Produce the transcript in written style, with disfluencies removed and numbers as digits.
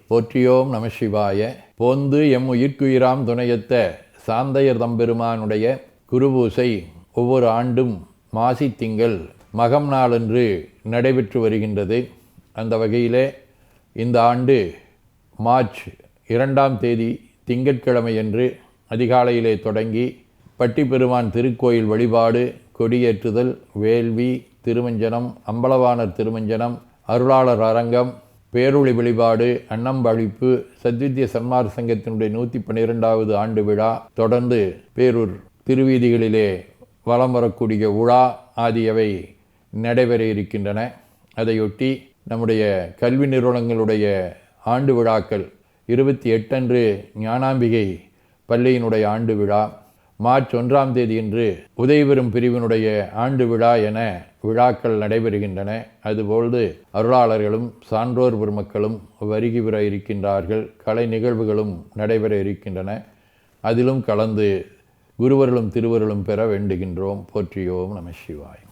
போற்றியோம் நம சிவாய. போந்து எம் உயிர்க்குயிராம் துணையத்த சாந்தையர் தம்பெருமானுடைய குருபூசை ஒவ்வொரு ஆண்டும் மாசி திங்கள் மகம் நாளன்று நடைபெற்று வருகின்றது. அந்த வகையிலே இந்த ஆண்டு மார்ச் 2ஆம் தேதி திங்கட்கிழமையன்று அதிகாலையிலே தொடங்கி பட்டிப்பெருமான் திருக்கோயில் வழிபாடு, கொடியேற்றுதல், வேள்வி, திருமஞ்சனம், அம்பலவாணர் திருமஞ்சனம், அருளாளர் அரங்கம், பேரொளி வழிபாடு, அன்னம்பழிப்பு, சத்வித்ய சன்மார்க்க சங்கத்தினுடைய 112வது ஆண்டு விழா, தொடர்ந்து பேரூர் திருவீதிகளிலே வலம் வரக்கூடிய உலா ஆகியவை நடைபெற இருக்கின்றன. அதையொட்டி நம்முடைய கல்வி நிறுவனங்களுடைய ஆண்டு விழாக்கள் 28 அன்று ஞானாம்பிகை பள்ளியினுடைய ஆண்டு விழா, மார்ச் 1ஆம் தேதியன்று உதயபெரும் பிரிவினுடைய ஆண்டு விழா என விழாக்கள் நடைபெறுகின்றன. அதுபோல் அருளாளர்களும் சான்றோர் பெருமக்களும் வருகை பெற இருக்கின்றார்கள். கலை நிகழ்வுகளும் நடைபெற இருக்கின்றன. அதிலும் கலந்து குருவர்களும் திருவருளும் பெற வேண்டுகின்றோம். போற்றியோம் நம சிவாய்.